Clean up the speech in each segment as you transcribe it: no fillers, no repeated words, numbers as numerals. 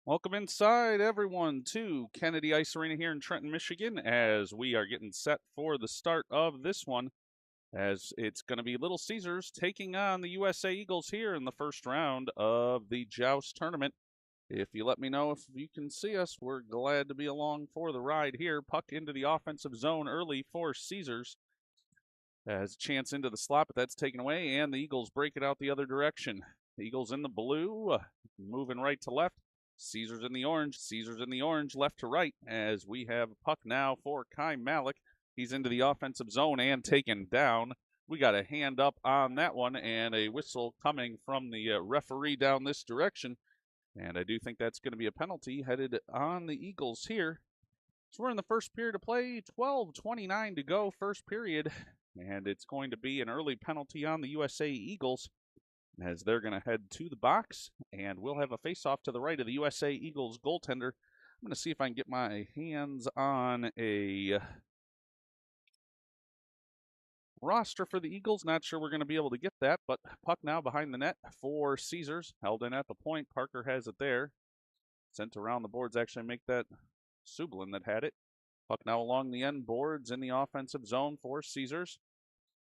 Welcome inside, everyone, to Kennedy Ice Arena here in Trenton, Michigan, as we are getting set for the start of this one, as it's going to be Little Caesars taking on the USA Eagles here in the first round of the Joust tournament. If you let me know if you can see us, we're glad to be along for the ride here. Puck into the offensive zone early for Caesars. Has a chance into the slot, but that's taken away, and the Eagles break it out the other direction. The Eagles in the blue, moving right to left. Caesars in the orange, left to right, as we have a puck now for Kai Malik. He's into the offensive zone and taken down. We got a hand up on that one and a whistle coming from the referee down this direction. And I do think that's going to be a penalty headed on the Eagles here. So we're in the first period of play, 12:29 to go, first period. And it's going to be an early penalty on the USA Eagles, as they're going to head to the box, and we'll have a face-off to the right of the USA Eagles goaltender. I'm going to see if I can get my hands on a roster for the Eagles. Not sure we're going to be able to get that, but puck now behind the net for Caesars. Held in at the point. Parker has it there. Sent around the boards. Actually make that Sublin that had it. Puck now along the end boards in the offensive zone for Caesars.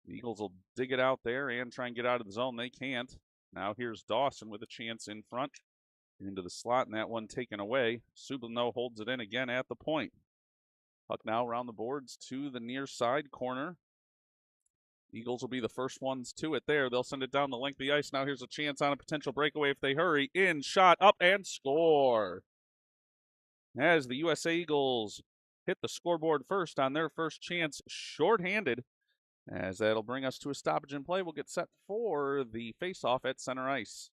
The Eagles will dig it out there and try and get out of the zone. They can't. Now here's Dawson with a chance in front. Into the slot, and that one taken away. Sublin holds it in again at the point. Puck now around the boards to the near side corner. Eagles will be the first ones to it there. They'll send it down the length of the ice. Now here's a chance on a potential breakaway if they hurry. In, shot, up, and score. As the USA Eagles hit the scoreboard first on their first chance, shorthanded. As that'll bring us to a stoppage in play, we'll get set for the face-off at center ice.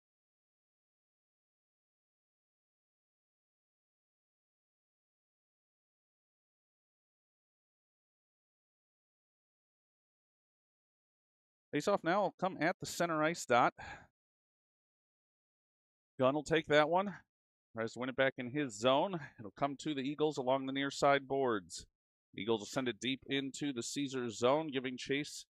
Face-off now will come at the center ice dot. Gunn will take that one. Tries to win it back in his zone. It'll come to the Eagles along the near side boards. Eagles will send it deep into the Caesars zone, giving chase.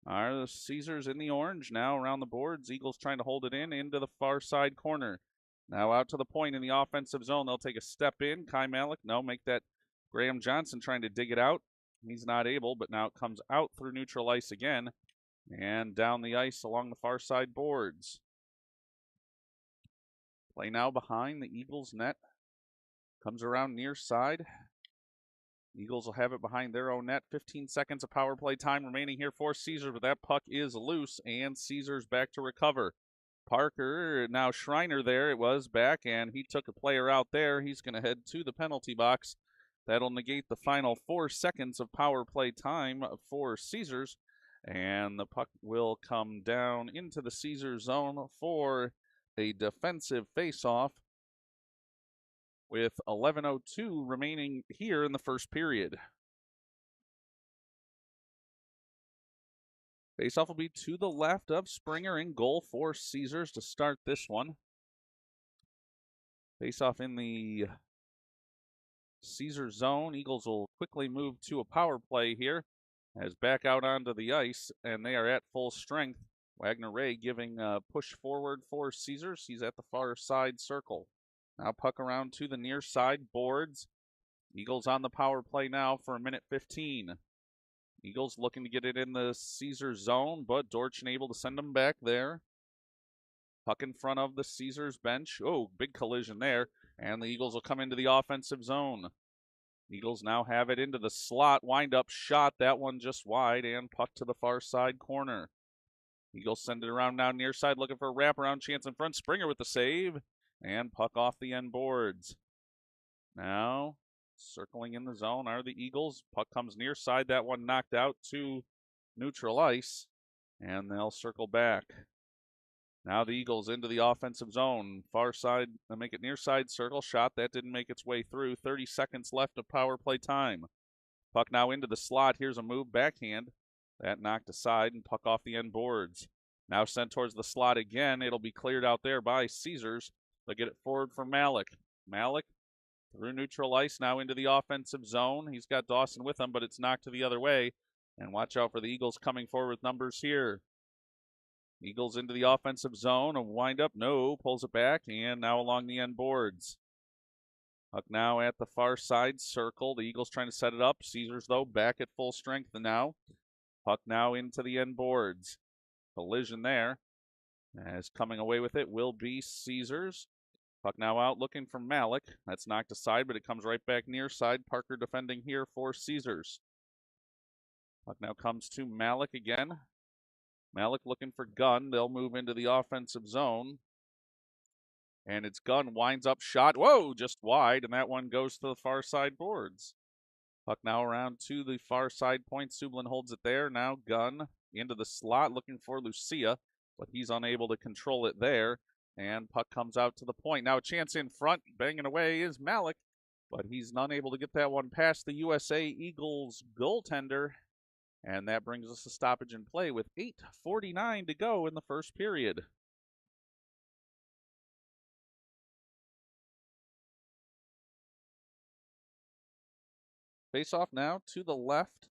Are the Caesars in the orange now around the boards. Eagles trying to hold it in into the far side corner. Now out to the point in the offensive zone. They'll take a step in. Kai Malik, make that Graham Johnson trying to dig it out. He's not able, but now it comes out through neutral ice again and down the ice along the far side boards. Play now behind the Eagles net. Comes around near side. Eagles will have it behind their own net. 15 seconds of power play time remaining here for Caesars, but that puck is loose, and Caesars back to recover. Parker, now Schreiner there, it was back, and he took a player out there. He's going to head to the penalty box. That'll negate the final 4 seconds of power play time for Caesars, and the puck will come down into the Caesars zone for a defensive face-off with 11:02 remaining here in the first period. Face-off will be to the left of Springer in goal for Caesars to start this one. Face-off in the Caesars zone. Eagles will quickly move to a power play here as back out onto the ice, and they are at full strength. Wagner Ray giving a push forward for Caesars. He's at the far side circle. Now puck around to the near side boards. Eagles on the power play now for 1:15. Eagles looking to get it in the Caesars zone, but Dorchin able to send them back there. Puck in front of the Caesars bench. Oh, big collision there. And the Eagles will come into the offensive zone. Eagles now have it into the slot. Wind up shot. That one just wide, and puck to the far side corner. Eagles send it around now near side, looking for a wraparound chance in front. Springer with the save, and puck off the end boards. Now, circling in the zone are the Eagles. Puck comes near side. That one knocked out to neutral ice, and they'll circle back. Now the Eagles into the offensive zone. Far side, they make it near side circle. Shot that didn't make its way through. 30 seconds left of power play time. Puck now into the slot. Here's a move backhand. That knocked aside and puck off the end boards. Now sent towards the slot again. It'll be cleared out there by Caesars. They'll get it forward for Malik. Malik through neutral ice now into the offensive zone. He's got Dawson with him, but it's knocked to the other way. And watch out for the Eagles coming forward with numbers here. Eagles into the offensive zone. A wind up, no, pulls it back, and now along the end boards. Puck now at the far side circle. The Eagles trying to set it up. Caesars, though, back at full strength now. Puck now into the end boards. Collision there. As coming away with it will be Caesars. Puck now out looking for Malik. That's knocked aside, but it comes right back near side. Parker defending here for Caesars. Puck now comes to Malik again. Malik looking for Gunn. They'll move into the offensive zone. And it's Gunn, winds up shot. Whoa, just wide, and that one goes to the far side boards. Puck now around to the far side point. Sublin holds it there. Now Gunn into the slot looking for Lucia, but he's unable to control it there. And puck comes out to the point. Now a chance in front, banging away is Malik, but he's unable to get that one past the USA Eagles goaltender. And that brings us to stoppage in play with 8:49 to go in the first period. Face off now to the left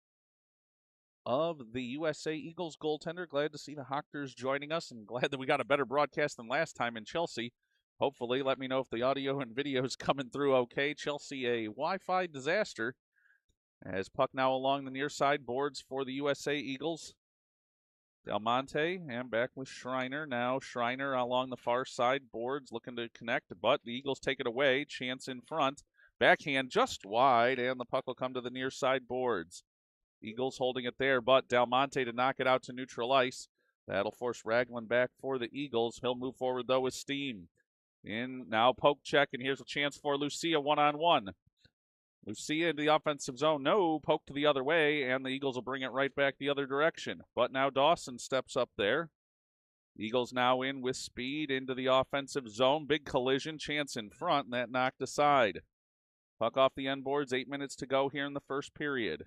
of the USA Eagles goaltender. Glad to see the Hawkers joining us, and glad that we got a better broadcast than last time in Chelsea. Hopefully, let me know if the audio and video is coming through okay. Chelsea, a Wi-Fi disaster. As puck now along the near side boards for the USA Eagles. Del Monte and back with Schreiner. Now Schreiner along the far side boards looking to connect, but the Eagles take it away. Chance in front. Backhand just wide, and the puck will come to the near side boards. Eagles holding it there, but Del Monte to knock it out to neutral ice. That'll force Ragland back for the Eagles. He'll move forward, though, with steam. In now, poke check, and here's a chance for Lucia one-on-one. Lucia into the offensive zone. No, poke to the other way, and the Eagles will bring it right back the other direction. But now Dawson steps up there. Eagles now in with speed into the offensive zone. Big collision, chance in front, and that knocked aside. Puck off the end boards, 8 minutes to go here in the first period.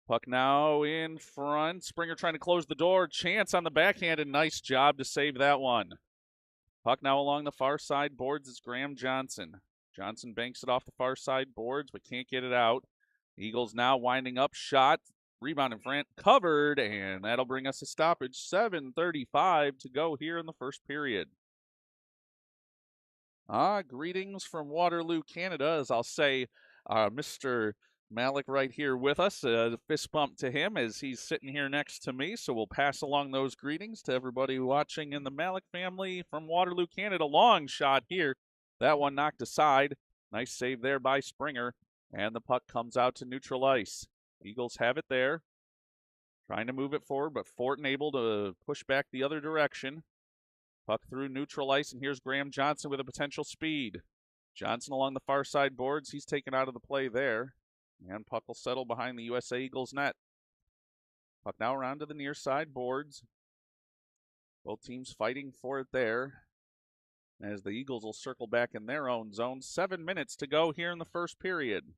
Puck now in front. Springer trying to close the door. Chance on the backhand, and nice job to save that one. Puck now along the far side boards is Graham Johnson. Johnson banks it off the far side boards, but can't get it out. Eagles now winding up, shot. Rebound in front, covered, and that'll bring us a stoppage. 7:35 to go here in the first period. Greetings from Waterloo, Canada, as I'll say, Mr. Malik right here with us. Fist bump to him as he's sitting here next to me, so we'll pass along those greetings to everybody watching in the Malik family from Waterloo, Canada. Long shot here. That one knocked aside. Nice save there by Springer, and the puck comes out to neutral ice. Eagles have it there. Trying to move it forward, but Fortin able to push back the other direction. Puck through neutral ice, and here's Graham Johnson with a potential speed. Johnson along the far side boards. He's taken out of the play there. And puck will settle behind the USA Eagles net. Puck now around to the near side boards. Both teams fighting for it there. As the Eagles will circle back in their own zone. 7 minutes to go here in the first period.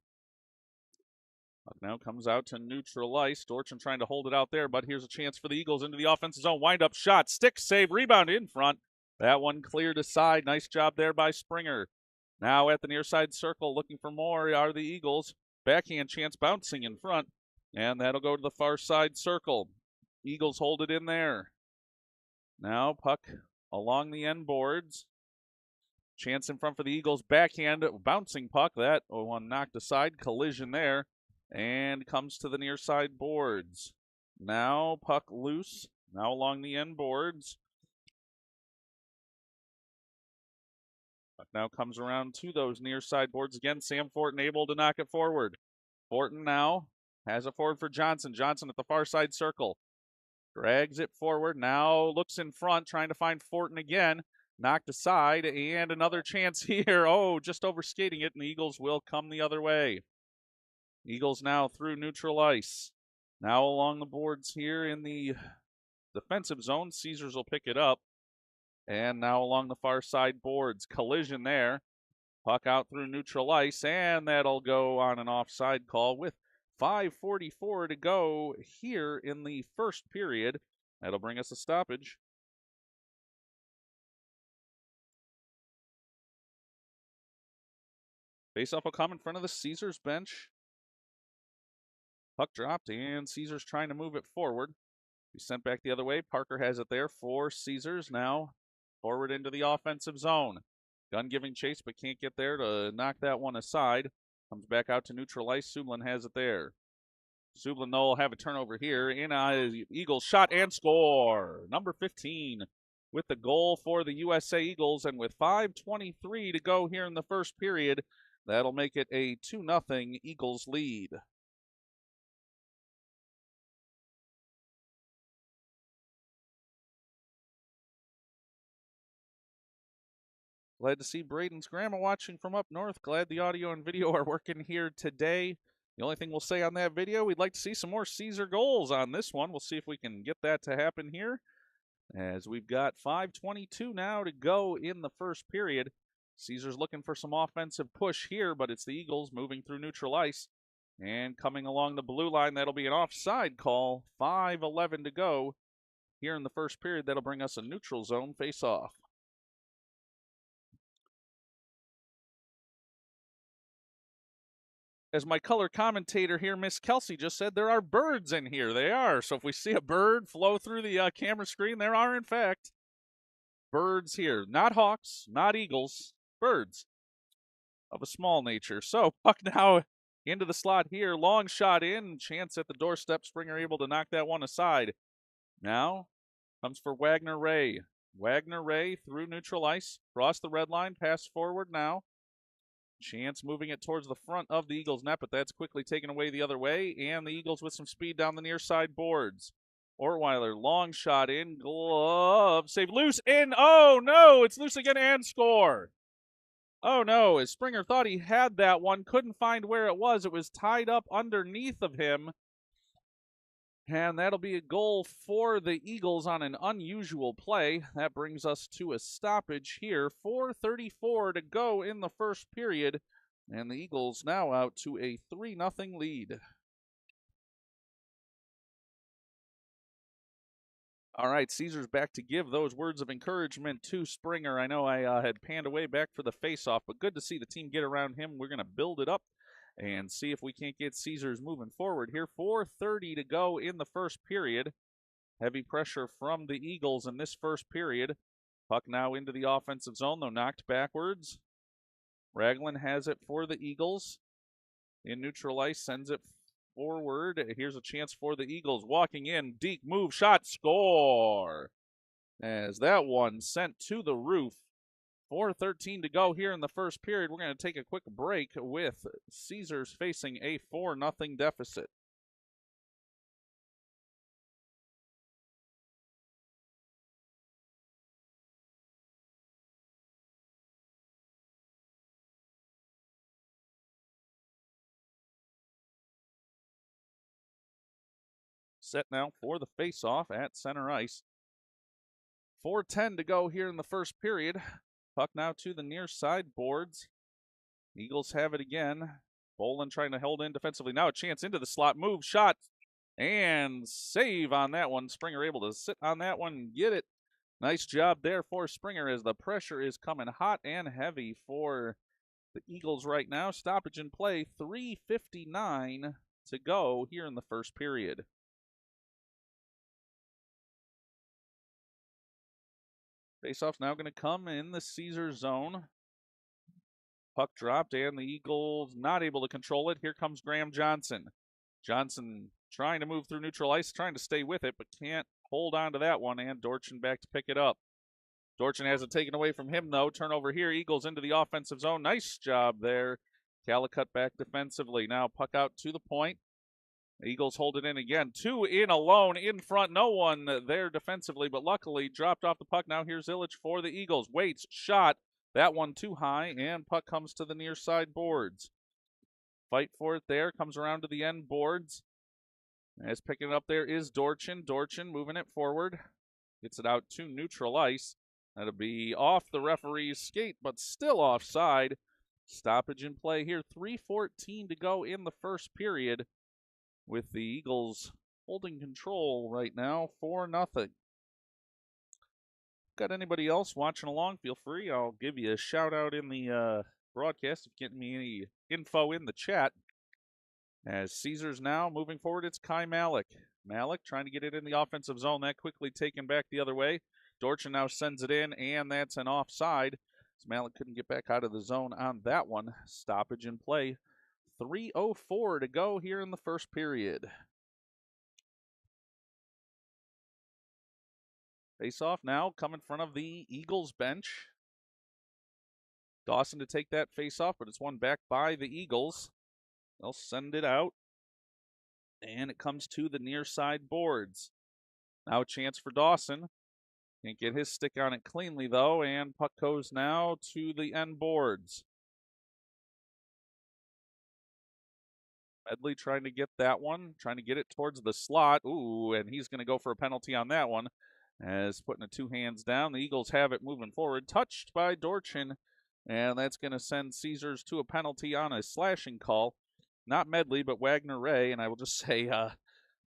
Puck now comes out to neutral ice. Dorchin trying to hold it out there, but here's a chance for the Eagles into the offensive zone. Wind up shot, stick save, rebound in front. That one cleared aside. Nice job there by Springer. Now at the near side circle, looking for more are the Eagles. Backhand chance bouncing in front, and that'll go to the far side circle. Eagles hold it in there. Now puck along the end boards. Chance in front for the Eagles. Backhand bouncing puck. That one knocked aside. Collision there. And comes to the near side boards. Now puck loose. Now along the end boards. Puck now comes around to those near side boards again. Sam Fortin able to knock it forward. Fortin now has it forward for Johnson. Johnson at the far side circle. Drags it forward. Now looks in front, trying to find Fortin again. Knocked aside, and another chance here. Oh, just overskating it, and the Eagles will come the other way. Eagles now through neutral ice. Now along the boards here in the defensive zone. Caesars will pick it up. And now along the far side boards. Collision there. Puck out through neutral ice, and that'll go on an offside call with 5:44 to go here in the first period. That'll bring us a stoppage. Face-off will come in front of the Caesars bench. Puck dropped, and Caesars trying to move it forward. Be sent back the other way. Parker has it there for Caesars. Now forward into the offensive zone. Gunn giving chase, but can't get there to knock that one aside. Comes back out to neutral ice. Sublin has it there. Sublin, though, will have a turnover here. In Eagles shot and score. Number 15 with the goal for the USA Eagles. And with 5:23 to go here in the first period, that'll make it a 2-0 Eagles lead. Glad to see Braden's grandma watching from up north. Glad the audio and video are working here today. The only thing we'll say on that video, we'd like to see some more Caesar goals on this one. We'll see if we can get that to happen here, as we've got 5:22 now to go in the first period. Caesar's looking for some offensive push here, but it's the Eagles moving through neutral ice. And coming along the blue line, that'll be an offside call. 5:11 to go here in the first period. That'll bring us a neutral zone face-off. As my color commentator here, Miss Kelsey, just said, there are birds in here. They are. So if we see a bird flow through the camera screen, there are, in fact, birds here. Not hawks, not eagles, birds of a small nature. So puck now into the slot here. Long shot in. Chance at the doorstep. Springer able to knock that one aside. Now comes for Wagner Ray. Wagner Ray through neutral ice. Cross the red line. Pass forward now. Chance moving it towards the front of the Eagles' net, but that's quickly taken away the other way, and the Eagles with some speed down the near side boards. Ortweiler, long shot in, glove, save, loose, in, oh no, it's loose again and score. Oh no, as Springer thought he had that one, couldn't find where it was tied up underneath of him. And that'll be a goal for the Eagles on an unusual play. That brings us to a stoppage here. 4:34 to go in the first period. And the Eagles now out to a 3-0 lead. All right, Caesar's back to give those words of encouragement to Springer. I know I had panned away back for the faceoff, but good to see the team get around him. We're going to build it up and see if we can't get Caesars moving forward here. 4:30 to go in the first period. Heavy pressure from the Eagles in this first period. Puck now into the offensive zone, though knocked backwards. Ragland has it for the Eagles. In neutral ice, sends it forward. Here's a chance for the Eagles. Walking in, Deke move, shot, score. As that one sent to the roof. 4:13 to go here in the first period. We're going to take a quick break with Caesars facing a 4-0 deficit. Set now for the face-off at center ice. 4:10 to go here in the first period. Puck now to the near side boards. Eagles have it again. Bolin trying to hold in defensively. Now a chance into the slot. Move, shot, and save on that one. Springer able to sit on that one and get it. Nice job there for Springer as the pressure is coming hot and heavy for the Eagles right now. Stoppage in play. 3:59 to go here in the first period. Faceoff's now going to come in the Caesar zone. Puck dropped, and the Eagles not able to control it. Here comes Graham Johnson. Johnson trying to move through neutral ice, trying to stay with it, but can't hold on to that one, and Dorchin back to pick it up. Dorchin has it taken away from him, though. Turnover here. Eagles into the offensive zone. Nice job there. Calicut back defensively. Now puck out to the point. The Eagles hold it in again. 2 in alone in front. No one there defensively, but luckily dropped off the puck. Now here's Illich for the Eagles. Waits, shot. That one too high, and puck comes to the near side boards. Fight for it there. Comes around to the end boards. As picking it up there is Dorchin. Dorchin moving it forward. Gets it out to neutral ice. That'll be off the referee's skate, but still offside. Stoppage in play here. 3:14 to go in the first period, with the Eagles holding control right now, 4-0. Got anybody else watching along? Feel free. I'll give you a shout out in the broadcast if you get me any info in the chat. As Caesars now moving forward, it's Kai Malik. Malik trying to get it in the offensive zone. That quickly taken back the other way. Dorchin now sends it in, and that's an offside. Malik couldn't get back out of the zone on that one. Stoppage in play. 3:04 to go here in the first period. Face-off now come in front of the Eagles bench. Dawson to take that face-off, but it's won back by the Eagles. They'll send it out. And it comes to the near side boards. Now a chance for Dawson. Can't get his stick on it cleanly, though, and puck goes now to the end boards. Medley trying to get that one, trying to get it towards the slot. Ooh, and he's going to go for a penalty on that one, as putting the two hands down. The Eagles have it moving forward. Touched by Dorchin, and that's going to send Caesars to a penalty on a slashing call. Not Medley, but Wagner Ray, and I will just say,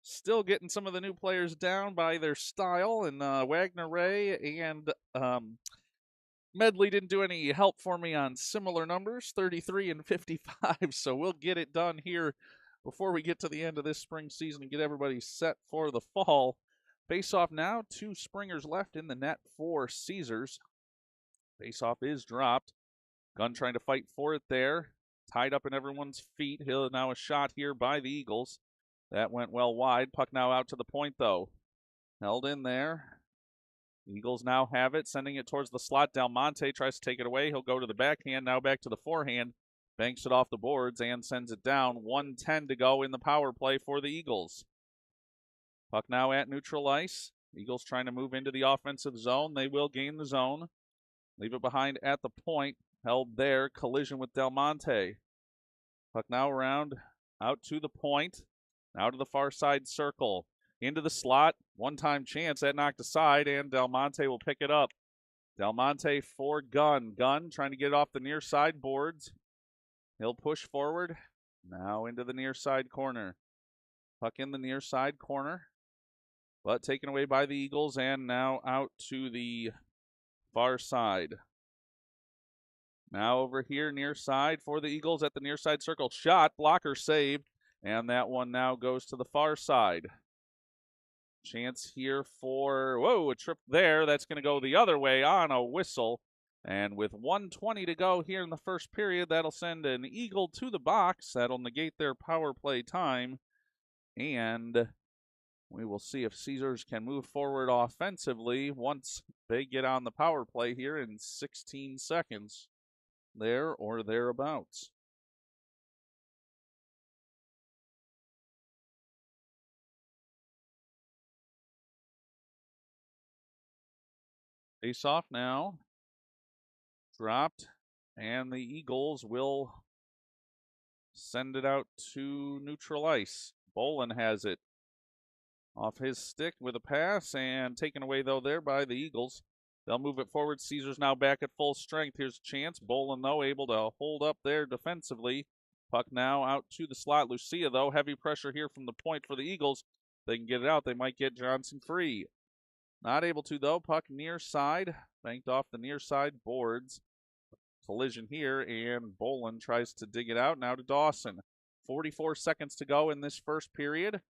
still getting some of the new players down by their style, and Wagner Ray and Medley didn't do any help for me on similar numbers, 33 and 55, so we'll get it done here before we get to the end of this spring season and get everybody set for the fall. Face-off now, 2 springers left in the net for Caesars. Face-off is dropped. Gunn trying to fight for it there. Tied up in everyone's feet. He'll now a shot here by the Eagles. That went well wide. Puck now out to the point, though. Held in there. Eagles now have it, sending it towards the slot. Del Monte tries to take it away. He'll go to the backhand, now back to the forehand. Banks it off the boards and sends it down. 1:10 to go in the power play for the Eagles. Puck now at neutral ice. Eagles trying to move into the offensive zone. They will gain the zone. Leave it behind at the point. Held there. Collision with Del Monte. Puck now around out to the point. Now to the far side circle. Into the slot. One-time chance. That knocked aside, and Del Monte will pick it up. Del Monte for Gunn. Gunn trying to get it off the near side boards. He'll push forward. Now into the near side corner. Puck in the near side corner. But taken away by the Eagles, and now out to the far side. Now over here near side for the Eagles at the near side circle. Shot. Blocker saved. And that one now goes to the far side. Chance here for, whoa, a trip there. That's going to go the other way on a whistle. And with 1:20 to go here in the first period, that'll send an Eagle to the box. That'll negate their power play time. And we will see if Caesars can move forward offensively once they get on the power play here in 16 seconds. There or thereabouts. Face off now. Dropped. And the Eagles will send it out to neutral ice. Bolin has it off his stick with a pass, and taken away, though, there by the Eagles. They'll move it forward. Caesars now back at full strength. Here's a chance. Bolin, though, able to hold up there defensively. Puck now out to the slot. Lucia, though, heavy pressure here from the point for the Eagles. They can get it out. They might get Johnson free. Not able to, though. Puck near side. Banked off the near side boards. Collision here, and Bolin tries to dig it out. Now to Dawson. 44 seconds to go in this first period.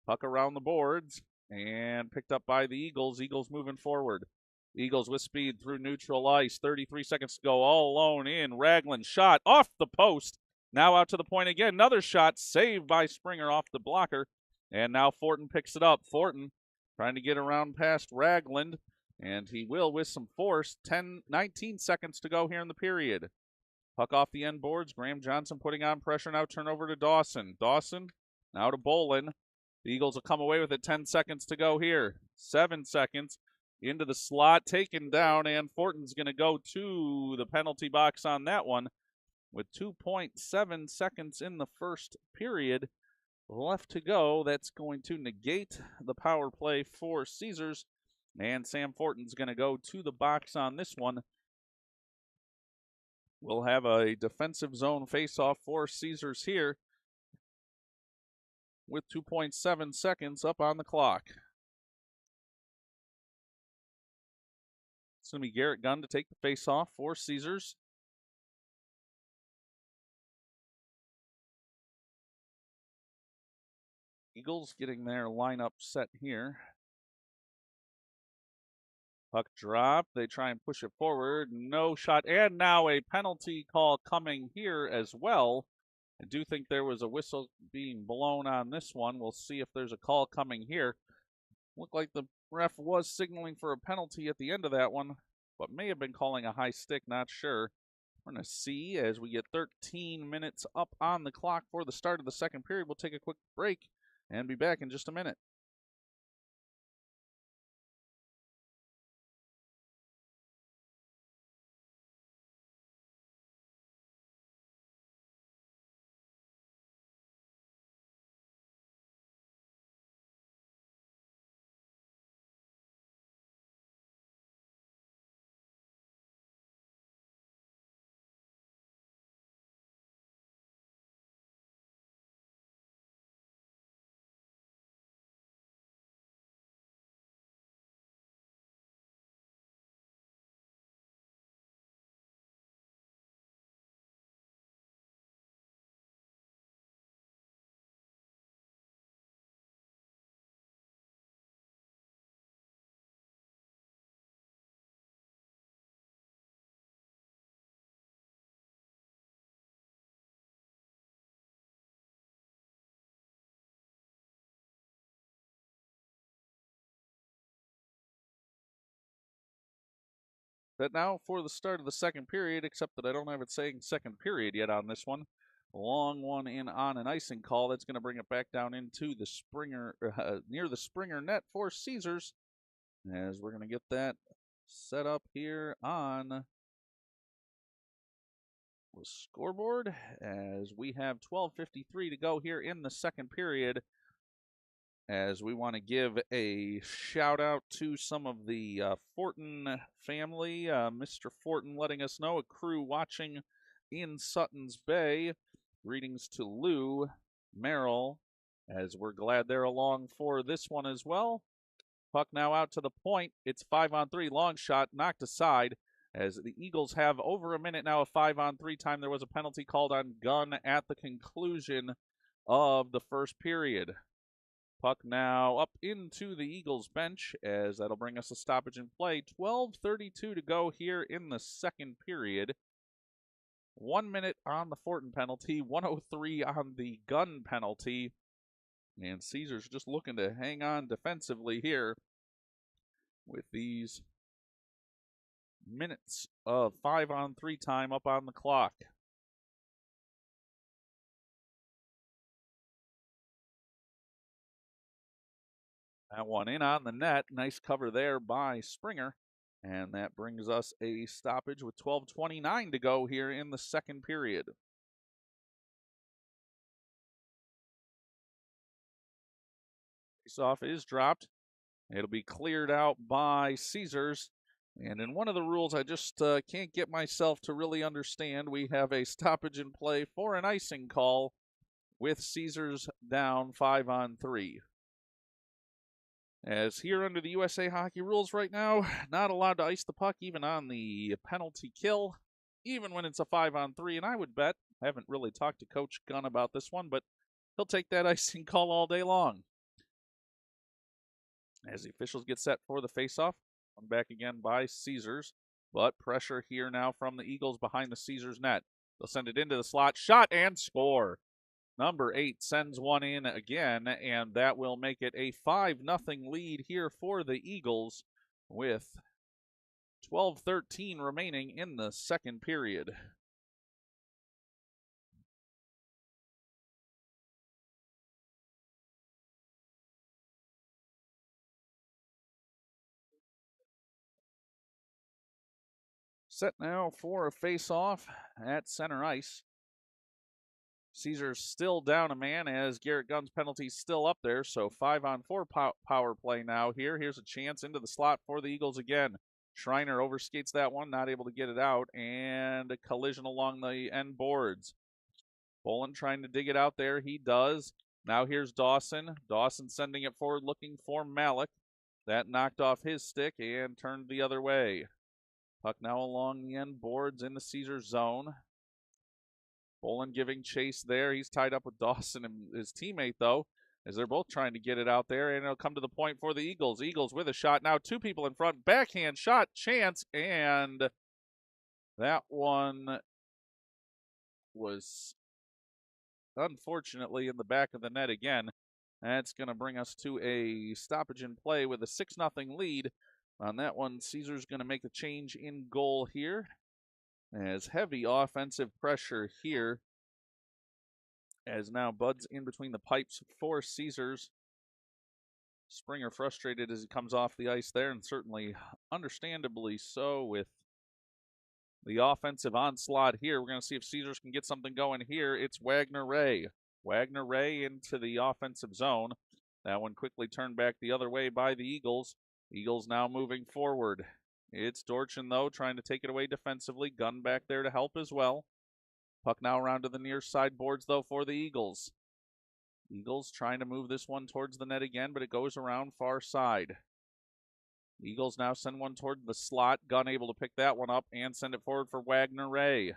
Puck around the boards, and picked up by the Eagles. Eagles moving forward. Eagles with speed through neutral ice. 33 seconds to go, all alone in. Ragland shot off the post. Now out to the point again. Another shot saved by Springer off the blocker. And now Fortin picks it up. Fortin trying to get around past Ragland, and he will with some force. 19 seconds to go here in the period. Puck off the end boards. Graham Johnson putting on pressure. Now turn over to Dawson. Dawson now to Bolin. The Eagles will come away with it. 10 seconds to go here. 7 seconds. Into the slot, taken down, and Fortin's going to go to the penalty box on that one with 2.7 seconds in the first period left to go. That's going to negate the power play for Caesars, and Sam Fortin's going to go to the box on this one. We'll have a defensive zone face-off for Caesars here with 2.7 seconds up on the clock. It's going to be Garrett Gunn to take the face-off for Caesars. Eagles getting their lineup set here. Puck drop. They try and push it forward. No shot. And now a penalty call coming here as well. I do think there was a whistle being blown on this one. We'll see if there's a call coming here. Looked like the ref was signaling for a penalty at the end of that one, but may have been calling a high stick, not sure. We're going to see as we get 13 minutes up on the clock for the start of the second period. We'll take a quick break and be back in just a minute. But now for the start of the second period, except that I don't have it saying second period yet on this one. A long one in on an icing call. That's going to bring it back down into the Springer, near the Springer net for Caesars. As we're going to get that set up here on the scoreboard. As we have 12:53 to go here in the second period. As we want to give a shout out to some of the Fortin family. Mr. Fortin letting us know, a crew watching in Sutton's Bay. Greetings to Lou, Merrill, as we're glad they're along for this one as well. Puck now out to the point. It's 5-on-3, long shot, knocked aside. As the Eagles have over a minute now of 5-on-3 time. There was a penalty called on Gunn at the conclusion of the first period. Puck now up into the Eagles bench, as that'll bring us a stoppage in play. 12:32 to go here in the second period. 1 minute on the Fortin penalty, 1:03 on the Gunn penalty. And Caesars just looking to hang on defensively here with these minutes of 5-on-3 time up on the clock. That one in on the net. Nice cover there by Springer. And that brings us a stoppage with 12:29 to go here in the second period. Faceoff is dropped. It'll be cleared out by Caesars. And in one of the rules I just can't get myself to really understand, we have a stoppage in play for an icing call with Caesars down 5-on-3. As here under the USA Hockey rules right now, not allowed to ice the puck even on the penalty kill, even when it's a 5-on-3. And I would bet, I haven't really talked to Coach Gunn about this one, but he'll take that icing call all day long. As the officials get set for the faceoff, come back again by Caesars, but pressure here now from the Eagles behind the Caesars net. They'll send it into the slot, shot, and score. Number 8 sends one in again, and that will make it a 5-0 lead here for the Eagles with 12:13 remaining in the second period. Set now for a face-off at center ice. Caesars still down a man as Garrett Gunn's penalty still up there, so 5-on-4 power play now here. Here's a chance into the slot for the Eagles again. Schreiner overskates that one, not able to get it out, and a collision along the end boards. Bolin trying to dig it out there. He does. Now here's Dawson. Dawson sending it forward looking for Malik. That knocked off his stick and turned the other way. Puck now along the end boards in the Caesars zone. Bolin giving chase there. He's tied up with Dawson and his teammate, though. as they're both trying to get it out there, and it'll come to the point for the Eagles. Eagles with a shot now, 2 people in front, backhand shot, chance, and that one was unfortunately in the back of the net again. That's going to bring us to a stoppage in play with a 6-0 lead. On that one, Caesar's going to make a change in goal here, as heavy offensive pressure here, as now Bud's in between the pipes for Caesars. Springer frustrated as he comes off the ice there, and certainly understandably so with the offensive onslaught here. We're going to see if Caesars can get something going here. It's Wagner Ray. Wagner Ray into the offensive zone. That one quickly turned back the other way by the Eagles. Eagles now moving forward. It's Dorchin, though, trying to take it away defensively. Gunn back there to help as well. Puck now around to the near side boards, though, for the Eagles. Eagles trying to move this one towards the net again, but it goes around far side. Eagles now send one toward the slot. Gunn able to pick that one up and send it forward for Wagner Ray.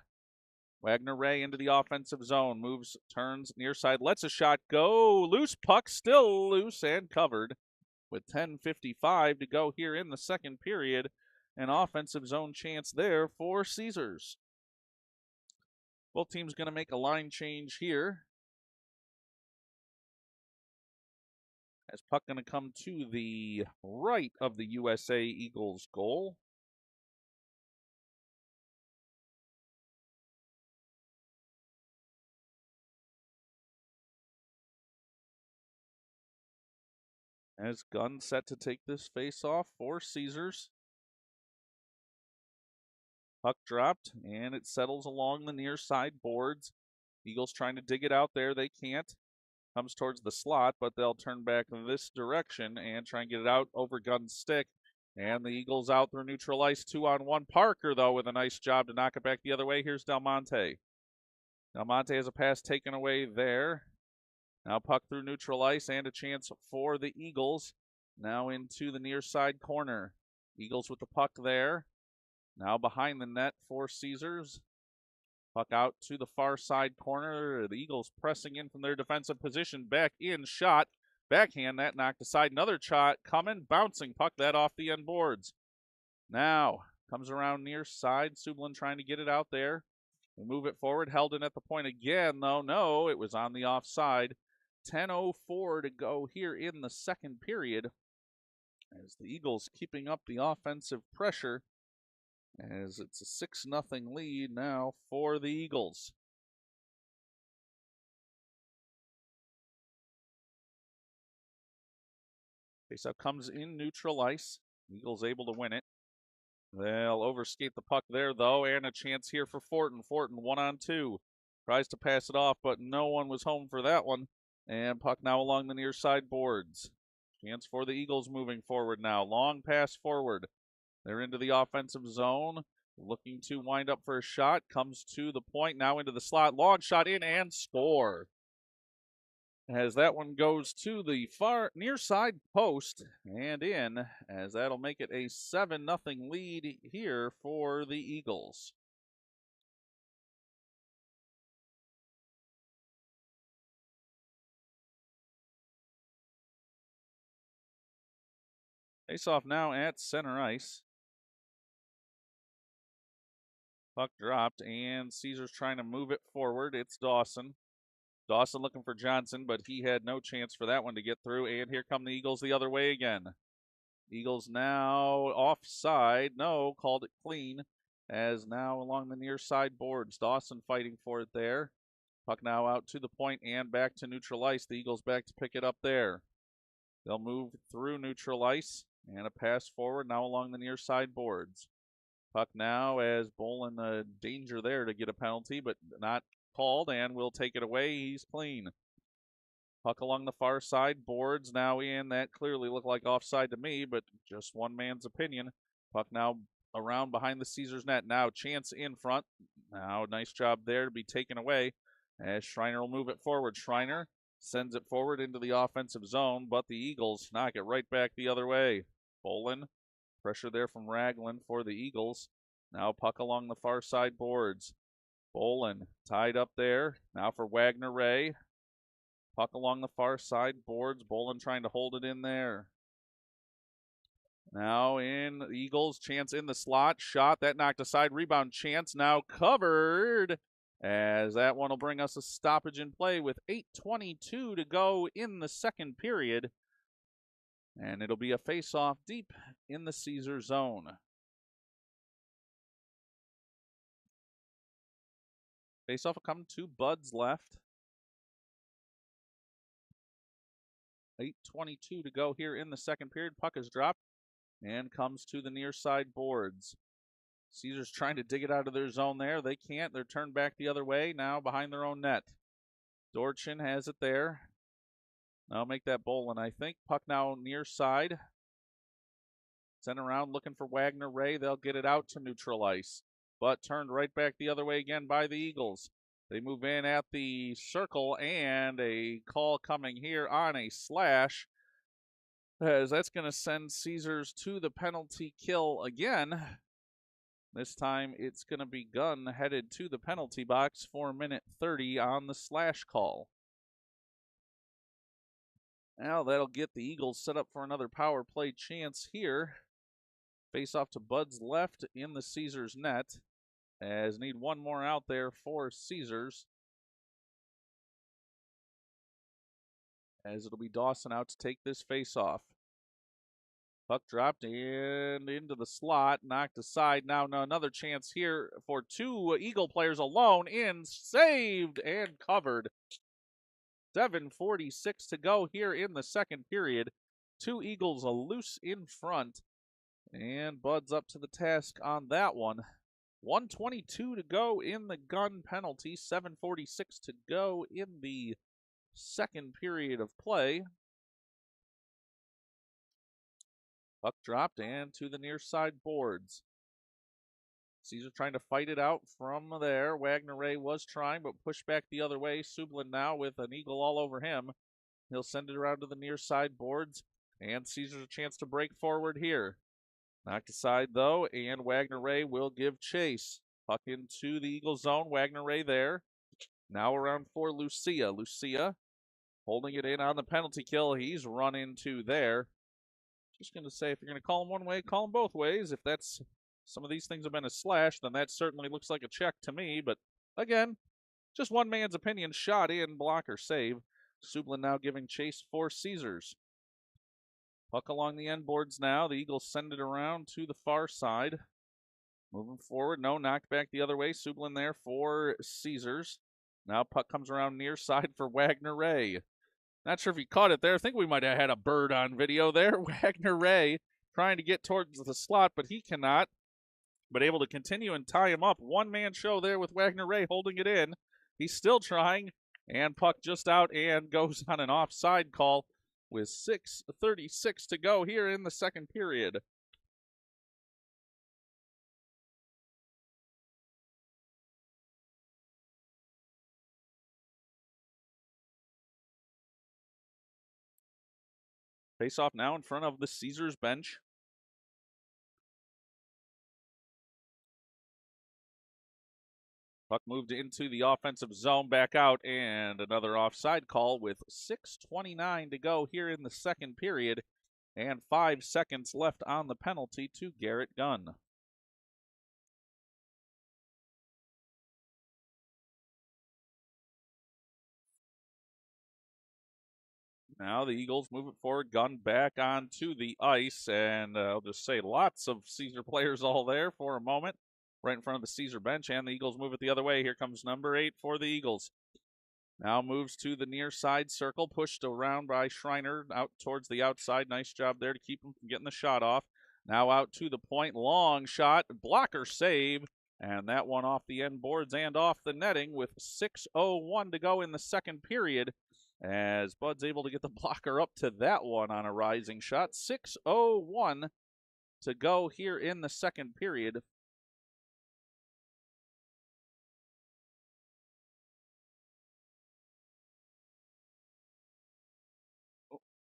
Wagner Ray into the offensive zone. Moves, turns, near side, lets a shot go. Loose puck, still loose and covered. With 10:55 to go here in the second period. An offensive zone chance there for Caesars. Both teams going to make a line change here. As puck going to come to the right of the USA Eagles goal. As Gunn set to take this face-off for Caesars. Puck dropped, and it settles along the near side boards. Eagles trying to dig it out there. They can't. Comes towards the slot, but they'll turn back this direction and try and get it out over Gunn's stick. And the Eagles out through neutral ice, 2-on-1. Parker, though, with a nice job to knock it back the other way. Here's Del Monte. Del Monte has a pass taken away there. Now puck through neutral ice and a chance for the Eagles. Now into the near side corner. Eagles with the puck there. Now behind the net for Caesars. Puck out to the far side corner. The Eagles pressing in from their defensive position. Back in, shot. Backhand, that knocked aside. Another shot coming, bouncing puck, that off the end boards. Now, comes around near side. Sublin trying to get it out there. We move it forward. Held in at the point again, though. No, it was on the offside. 10:04 to go here in the second period. As the Eagles keeping up the offensive pressure, as it's a 6-0 lead now for the Eagles. Faceoff comes in neutral ice. Eagles able to win it. They'll overskate the puck there, though, and a chance here for Fortin. Fortin 1-on-2. Tries to pass it off, but no one was home for that one. And puck now along the near side boards. Chance for the Eagles moving forward now. Long pass forward. They're into the offensive zone, looking to wind up for a shot. Comes to the point, now into the slot. Long shot in and score. As that one goes to the far near side post and in, as that'll make it a 7-0 lead here for the Eagles. Face-off now at center ice. Puck dropped, and Caesar's trying to move it forward. It's Dawson. Dawson looking for Johnson, but he had no chance for that one to get through. And here come the Eagles the other way again. Eagles now offside. No, called it clean. As now along the near side boards. Dawson fighting for it there. Puck now out to the point and back to neutral ice. The Eagles back to pick it up there. They'll move through neutral ice. And a pass forward now along the near side boards. Puck now as Bolin danger there to get a penalty, but not called, and will take it away. He's clean. Puck along the far side, boards now in. That clearly looked like offside to me, but just one man's opinion. Puck now around behind the Caesars net. Now chance in front. Now nice job there to be taken away as Schreiner will move it forward. Schreiner sends it forward into the offensive zone, but the Eagles knock it right back the other way. Bolin, pressure there from Raglan for the Eagles. Now puck along the far side boards. Bolin tied up there. Now for Wagner Ray. Puck along the far side boards. Bolin trying to hold it in there. Now in Eagles, chance in the slot. Shot, that knocked aside. Rebound chance now covered. As that one will bring us a stoppage in play with 8:22 to go in the second period. And it'll be a face-off deep in the Caesar zone. Face-off will come to Bud's left. 8:22 to go here in the second period. Puck is dropped and comes to the near side boards. Caesars trying to dig it out of their zone there. They can't. They're turned back the other way, now behind their own net. Dorchin has it there. Now make that Bolin, I think. Puck now near side. Sent around looking for Wagner Ray. They'll get it out to neutral ice. But turned right back the other way again by the Eagles. They move in at the circle, and a call coming here on a slash, as that's going to send Caesars to the penalty kill again. This time it's going to be Gunn headed to the penalty box for minute 30 on the slash call. Now that'll get the Eagles set up for another power play chance here. Face off to Bud's left in the Caesars net, as need one more out there for Caesars. As it'll be Dawson out to take this face-off. Puck dropped and into the slot, knocked aside. Now another chance here for two Eagle players alone in, saved and covered. 7:46 to go here in the second period. Two Eagles loose in front, and Bud's up to the task on that one. 1:22 to go in the Gunn penalty. 7:46 to go in the second period of play. Puck dropped and to the near side boards. Caesar trying to fight it out from there. Wagner Ray was trying, but pushed back the other way. Sublin now with an Eagle all over him. He'll send it around to the near side boards, and Caesar's a chance to break forward here. Knocked aside, though, and Wagner Ray will give chase. Puck into the Eagle zone. Wagner Ray there. Now around for Lucia. Lucia holding it in on the penalty kill. He's run into there. Just going to say, if you're going to call him one way, call him both ways. If that's some of these things have been a slash, then that certainly looks like a check to me. But again, just one man's opinion. Shot in, blocker save. Sublin now giving chase for Caesars. Puck along the end boards now. The Eagles send it around to the far side. Moving forward. No, knocked back the other way. Sublin there for Caesars. Now puck comes around near side for Wagner Ray. Not sure if he caught it there. I think we might have had a bird on video there. Wagner Ray trying to get towards the slot, but he cannot. But able to continue and tie him up. One-man show there with Wagner Ray holding it in. He's still trying, and puck just out and goes on an offside call with 6:36 to go here in the second period. Face off now in front of the Caesars bench. Puck moved into the offensive zone, back out, and another offside call with 6:29 to go here in the second period, and 5 seconds left on the penalty to Garrett Gunn. Now the Eagles move it forward. Gunn back onto the ice, and I'll just say lots of Caesar players all there for a moment, right in front of the Caesar bench, and the Eagles move it the other way. Here comes number 8 for the Eagles. Now moves to the near side circle, pushed around by Schreiner out towards the outside. Nice job there to keep him from getting the shot off. Now out to the point, long shot, blocker save, and that one off the end boards and off the netting with 6:01 to go in the second period, as Bud's able to get the blocker up to that one on a rising shot. 6:01 to go here in the second period.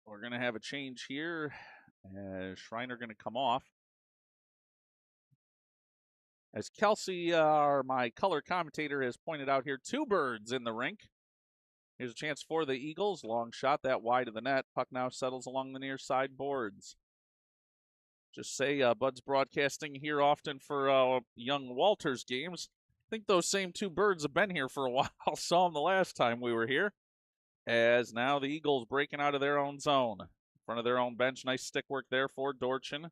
We're going to have a change here, as Schreiner going to come off. As Kelsey, my color commentator, has pointed out here, 2 birds in the rink. Here's a chance for the Eagles. Long shot, that wide of the net. Puck now settles along the near side boards. Just say Bud's broadcasting here often for young Walters games. I think those same two birds have been here for a while. Saw them the last time we were here. As now the Eagles breaking out of their own zone. In front of their own bench. Nice stick work there for Dorchin.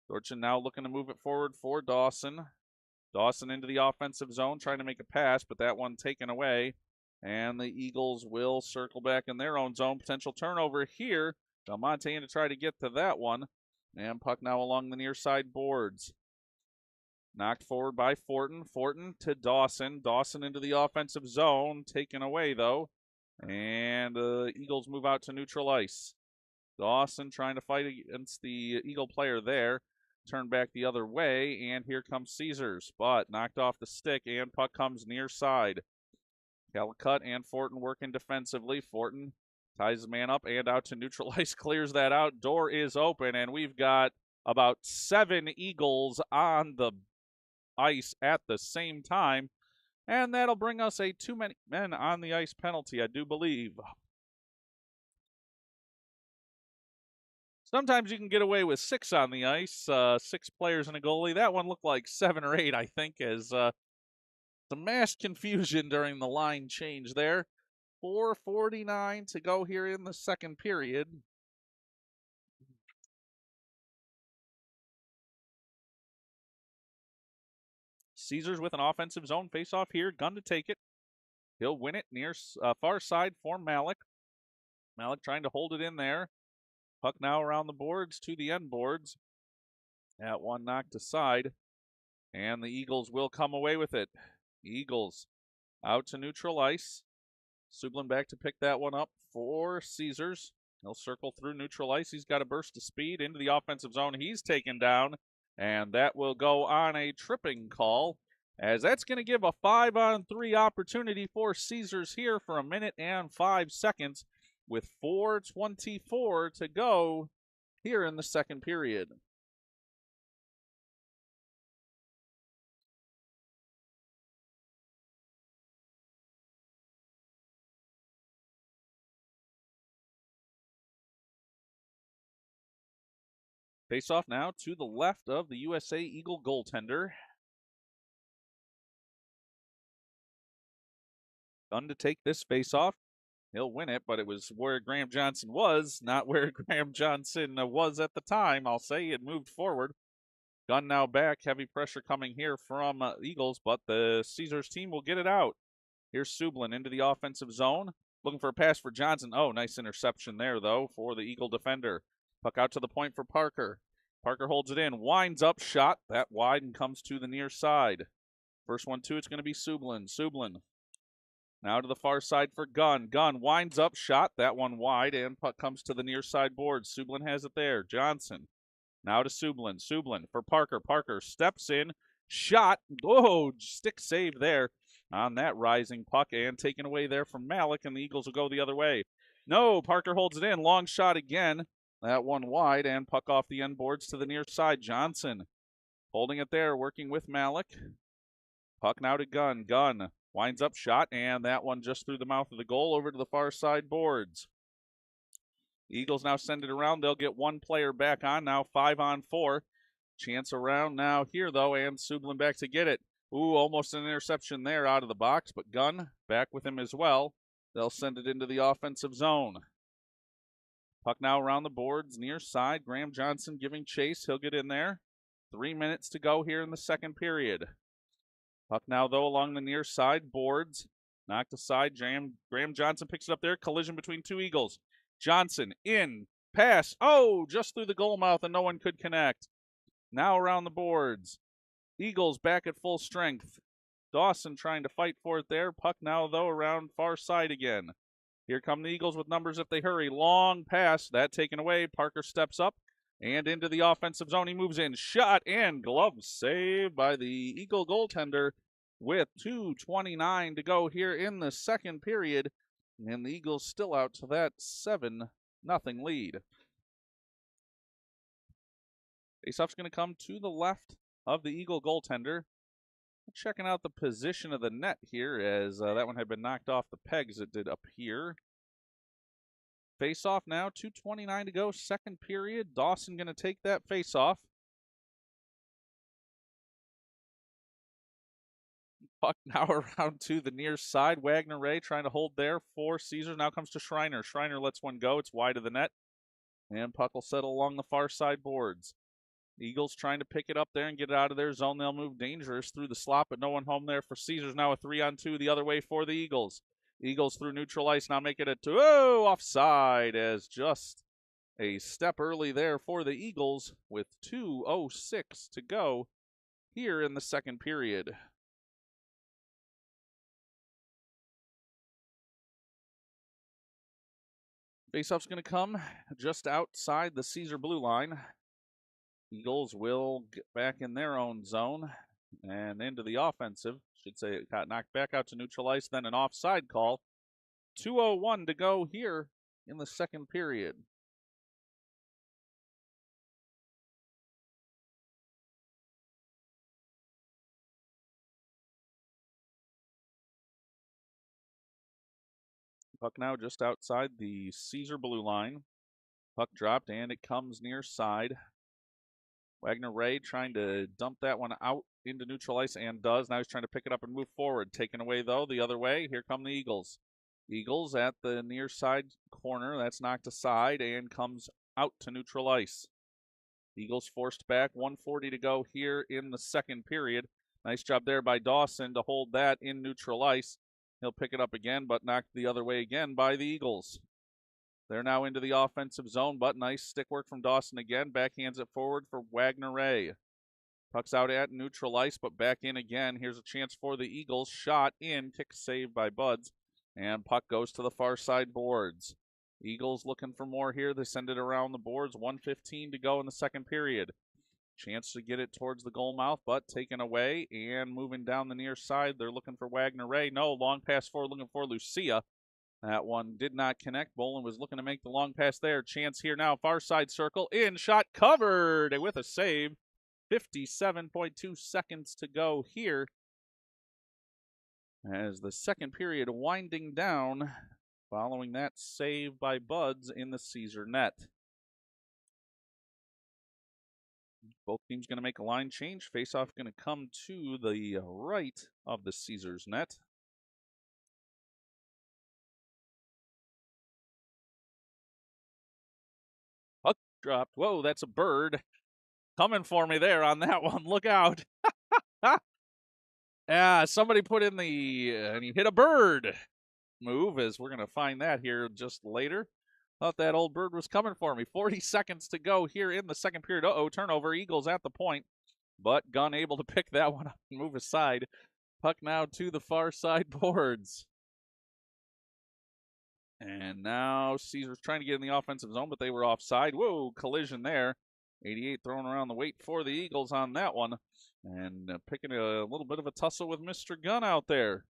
Dorchin now looking to move it forward for Dawson. Dawson into the offensive zone, trying to make a pass, but that one taken away. And the Eagles will circle back in their own zone. Potential turnover here. Belmonte in to try to get to that one. And puck now along the near side boards. Knocked forward by Fortin. Fortin to Dawson. Dawson into the offensive zone. Taken away, though. And the Eagles move out to neutral ice. Dawson trying to fight against the Eagle player there. Turn back the other way, and here comes Caesars. But knocked off the stick, and puck comes near side. Calicut and Fortin working defensively. Fortin ties his man up and out to neutral ice, clears that out. Door is open, and we've got about 7 Eagles on the ice at the same time. And that'll bring us a too many men on the ice penalty, I do believe. Sometimes you can get away with 6 on the ice, 6 players and a goalie. That one looked like 7 or 8, I think, as some mass confusion during the line change there. 4:49 to go here in the second period. Caesars with an offensive zone face-off here. Gunn to take it. He'll win it near far side for Malik. Malik trying to hold it in there. Puck now around the boards to the end boards. That one knocked aside. And the Eagles will come away with it. Eagles out to neutral ice. Sublin back to pick that one up for Caesars. He'll circle through neutral ice. He's got a burst of speed into the offensive zone. He's taken down, and that will go on a tripping call, as that's going to give a 5-on-3 opportunity for Caesars here for 1 minute and 5 seconds with 4:24 to go here in the second period. Face off now to the left of the USA Eagle goaltender. Gunn to take this face off. He'll win it, but it was where Graham Johnson was, not where Graham Johnson was at the time. I'll say it moved forward. Gunn now back. Heavy pressure coming here from Eagles, but the Caesars team will get it out. Here's Sublin into the offensive zone. Looking for a pass for Johnson. Oh, nice interception there, though, for the Eagle defender. Puck out to the point for Parker. Parker holds it in. Winds up, shot. That wide and comes to the near side. First one, too, it's going to be Sublin. Sublin now to the far side for Gunn. Gunn winds up, shot. That one wide, and puck comes to the near side board. Sublin has it there. Johnson now to Sublin. Sublin for Parker. Parker steps in. Shot. Oh, stick save there on that rising puck, and taken away there from Malik, and the Eagles will go the other way. No, Parker holds it in. Long shot again. That one wide, and puck off the end boards to the near side. Johnson holding it there, working with Malik. Puck now to Gunn. Gunn winds up, shot, and that one just through the mouth of the goal over to the far side boards. Eagles now send it around. They'll get one player back on now, 5-on-4. Chance around now here, though, and Sublin back to get it. Ooh, almost an interception there out of the box, but Gunn back with him as well. They'll send it into the offensive zone. Puck now around the boards, near side. Graham Johnson giving chase. He'll get in there. 3 minutes to go here in the second period. Puck now, though, along the near side boards. Knocked aside. Graham Johnson picks it up there. Collision between 2 Eagles. Johnson in. Pass. Oh, just through the goal mouth, and no one could connect. Now around the boards. Eagles back at full strength. Dawson trying to fight for it there. Puck now, though, around far side again. Here come the Eagles with numbers if they hurry. Long pass. That taken away. Parker steps up and into the offensive zone. He moves in. Shot and glove save by the Eagle goaltender with 2:29 to go here in the second period. And the Eagles still out to that 7-0 lead. Faceoff's going to come to the left of the Eagle goaltender. Checking out the position of the net here as that one had been knocked off the pegs, it did appear. Face off now, 2:29 to go, second period. Dawson going to take that face off. Puck now around to the near side. Wagner Ray trying to hold there for Caesars. Now comes to Schreiner. Schreiner lets one go. It's wide of the net. And puck will settle along the far side boards. Eagles trying to pick it up there and get it out of their zone. They'll move dangerous through the slot, but no one home there for Caesars. Now a 3-on-2 the other way for the Eagles. Eagles through neutral ice. Now make it a 2. Oh, offside as just a step early there for the Eagles with 2:06 to go here in the second period. Faceoff's going to come just outside the Caesar blue line. Eagles will get back in their own zone and into the offensive. Should say it got knocked back out to neutral ice, then an offside call. 2:01 to go here in the second period. Puck now just outside the Caesar blue line. Puck dropped and it comes near side. Wagner Ray trying to dump that one out into neutral ice and does. Now he's trying to pick it up and move forward. Taken away though the other way. Here come the Eagles. Eagles at the near side corner. That's knocked aside and comes out to neutral ice. Eagles forced back. 1:40 to go here in the second period. Nice job there by Dawson to hold that in neutral ice. He'll pick it up again, but knocked the other way again by the Eagles. They're now into the offensive zone, but nice stick work from Dawson again. Backhands it forward for Wagner Ray. Puck's out at neutral ice, but back in again. Here's a chance for the Eagles. Shot in, kick saved by Buds, and puck goes to the far side boards. Eagles looking for more here. They send it around the boards. 1:15 to go in the second period. Chance to get it towards the goal mouth, but taken away and moving down the near side. They're looking for Wagner Ray. No, long pass forward looking for Lucia. That one did not connect. Bolin was looking to make the long pass there. Chance here now, far side circle. In, shot covered with a save. 57.2 seconds to go here as the second period winding down following that save by Buds in the Caesar net. Both teams going to make a line change. Faceoff going to come to the right of the Caesars net. Puck dropped. Whoa, that's a bird coming for me there on that one. Look out. Yeah, somebody put in the, and he hit a bird move, as we're going to find that here just later. Thought that old bird was coming for me. 40 seconds to go here in the second period. Uh-oh, turnover. Eagles at the point, but Gunn able to pick that one up and move aside. Puck now to the far side boards. And now Caesar's trying to get in the offensive zone, but they were offside. Whoa, collision there. 88 throwing around the weight for the Eagles on that one. And picking a little bit of a tussle with Mr. Gunn out there.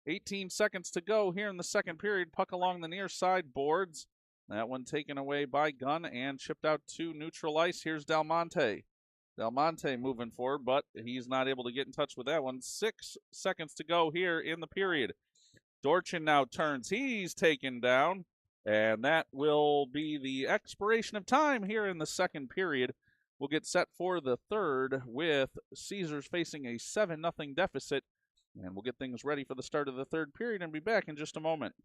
18 seconds to go here in the second period. Puck along the near side boards. That one taken away by Gunn and chipped out to neutral ice. Here's Del Monte. Del Monte moving forward, but he's not able to get in touch with that one. 6 seconds to go here in the period. Dorchin now turns. He's taken down, and that will be the expiration of time here in the second period. We'll get set for the third with Caesars facing a 7-0 deficit, and we'll get things ready for the start of the third period and be back in just a moment.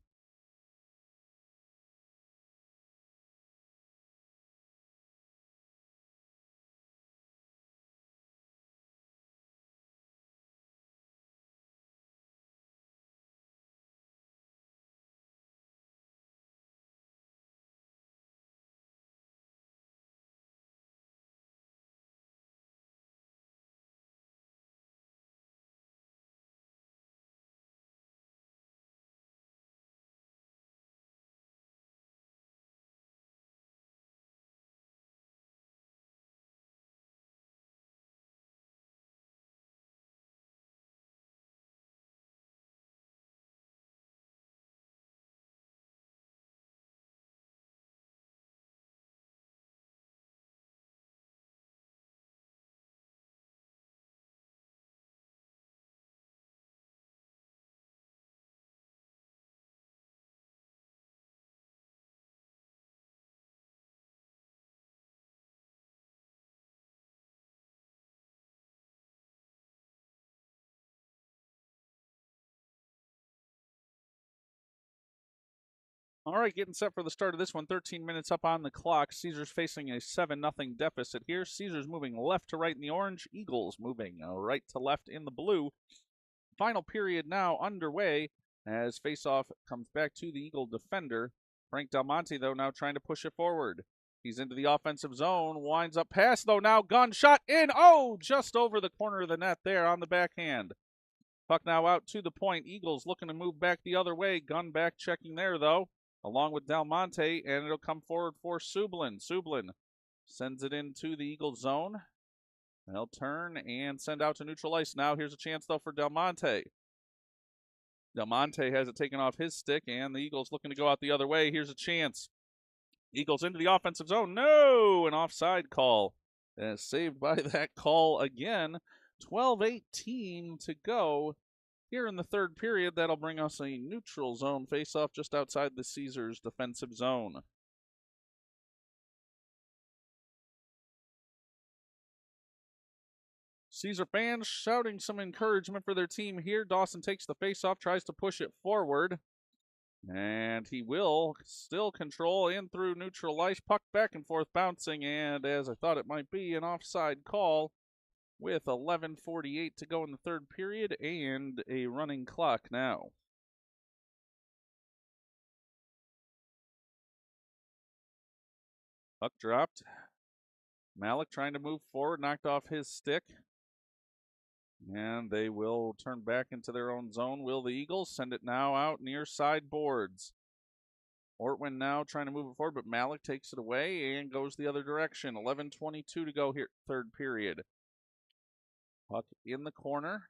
All right, getting set for the start of this one. 13 minutes up on the clock. Caesars facing a 7-0 deficit here. Caesars moving left to right in the orange. Eagles moving right to left in the blue. Final period now underway as faceoff comes back to the Eagle defender. Frank Del Monte, though, now trying to push it forward. He's into the offensive zone. Winds up pass, though, now gunshot in. Oh, just over the corner of the net there on the backhand. Puck now out to the point. Eagles looking to move back the other way. Gun back checking there, though, along with Del Monte, and it'll come forward for Sublin. Sublin sends it into the Eagle zone. They'll turn and send out to neutral ice. Now here's a chance, though, for Del Monte. Del Monte has it taken off his stick, and the Eagles looking to go out the other way. Here's a chance. Eagles into the offensive zone. No! An offside call. Saved by that call again. 12:18 to go here in the third period. That'll bring us a neutral zone faceoff just outside the Caesars defensive zone. Caesar fans shouting some encouragement for their team here. Dawson takes the faceoff, tries to push it forward. And he will still control in through neutral ice. Puck back and forth bouncing, and as I thought it might be, an offside call with 11:48 to go in the third period and a running clock now. Puck dropped. Malik trying to move forward, knocked off his stick. And they will turn back into their own zone. Will the Eagles send it now out near side boards? Ortwin now trying to move it forward, but Malik takes it away and goes the other direction. 11:22 to go here, third period. Puck in the corner.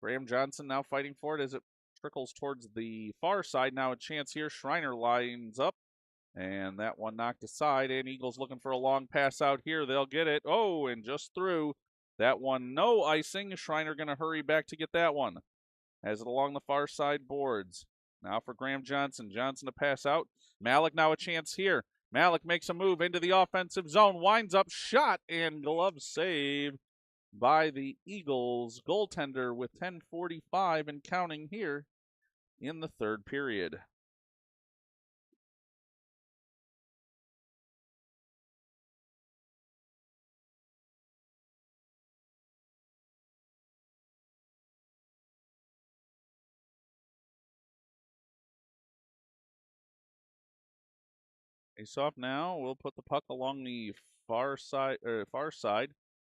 Graham Johnson now fighting for it as it trickles towards the far side. Now a chance here. Schreiner lines up, and that one knocked aside. And Eagles looking for a long pass out here. They'll get it. Oh, and just through. That one, no icing. Schreiner going to hurry back to get that one. Has it along the far side boards. Now for Graham Johnson. Johnson to pass out. Malik now a chance here. Malik makes a move into the offensive zone. Winds up, shot, and glove save by the Eagles goaltender with 10:45 and counting here in the third period. Face off now. We'll put the puck along the far side.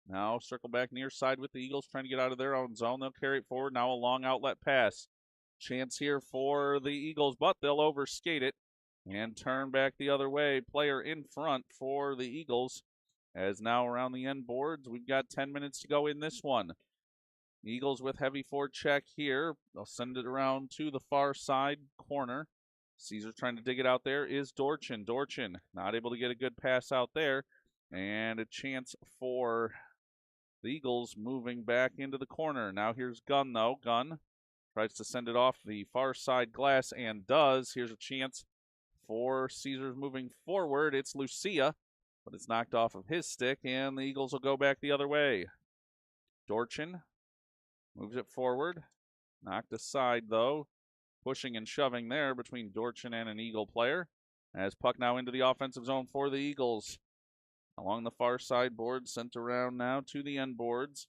Now circle back near side with the Eagles trying to get out of their own zone. They'll carry it forward. Now a long outlet pass. Chance here for the Eagles, but they'll overskate it and turn back the other way. Player in front for the Eagles. As now around the end boards, we've got 10 minutes to go in this one. Eagles with heavy forecheck here. They'll send it around to the far side corner. Caesar trying to dig it out there is Dorchin. Dorchin not able to get a good pass out there. And a chance for the Eagles moving back into the corner. Now here's Gunn, though. Gunn tries to send it off the far side glass and does. Here's a chance for Caesars moving forward. It's Lucia, but it's knocked off of his stick, and the Eagles will go back the other way. Dorchin moves it forward. Knocked aside, though. Pushing and shoving there between Dorchin and an Eagle player. As puck now into the offensive zone for the Eagles. Along the far side board, sent around now to the end boards.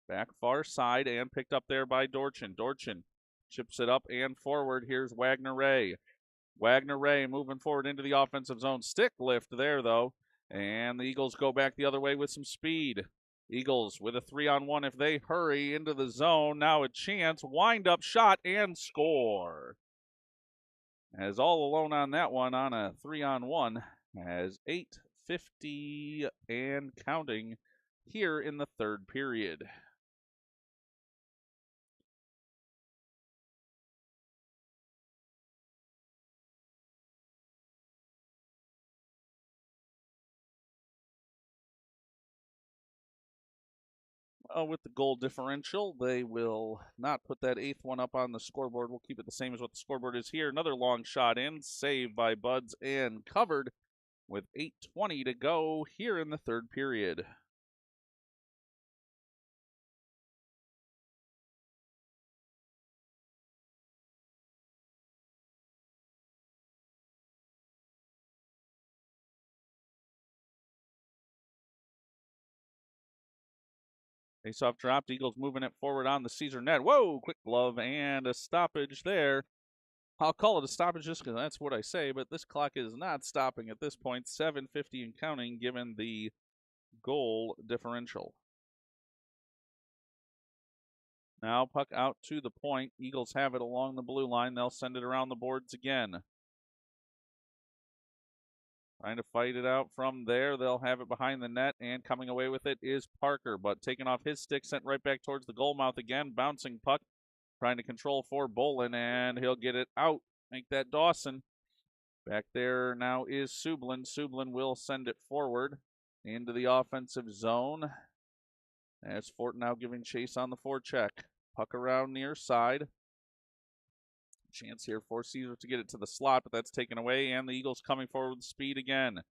Back far side and picked up there by Dorchin. Dorchin chips it up and forward. Here's Wagner Ray. Wagner Ray moving forward into the offensive zone. Stick lift there, though. And the Eagles go back the other way with some speed. Eagles with a 3-on-1 if they hurry into the zone. Now a chance. Wind up shot and score. As all alone on that one on a 3-on-1 as 8:50 and counting here in the third period. With the goal differential, they will not put that eighth one up on the scoreboard. We'll keep it the same as what the scoreboard is here. Another long shot in, saved by Buds and covered with 8:20 to go here in the third period. Face-off dropped. Eagles moving it forward on the Caesar net. Whoa, quick glove and a stoppage there. I'll call it a stoppage just because that's what I say, but this clock is not stopping at this point. 7:50 and counting given the goal differential. Now puck out to the point. Eagles have it along the blue line. They'll send it around the boards again. Trying to fight it out from there. They'll have it behind the net, and coming away with it is Parker, but taking off his stick, sent right back towards the goal mouth again. Bouncing puck, trying to control for Bolin, and he'll get it out. Make that Dawson. Back there now is Sublin. Sublin will send it forward into the offensive zone. As Fort now giving chase on the forecheck. Puck around near side. Chance here for Caesar to get it to the slot, but that's taken away, and the Eagles coming forward with speed again.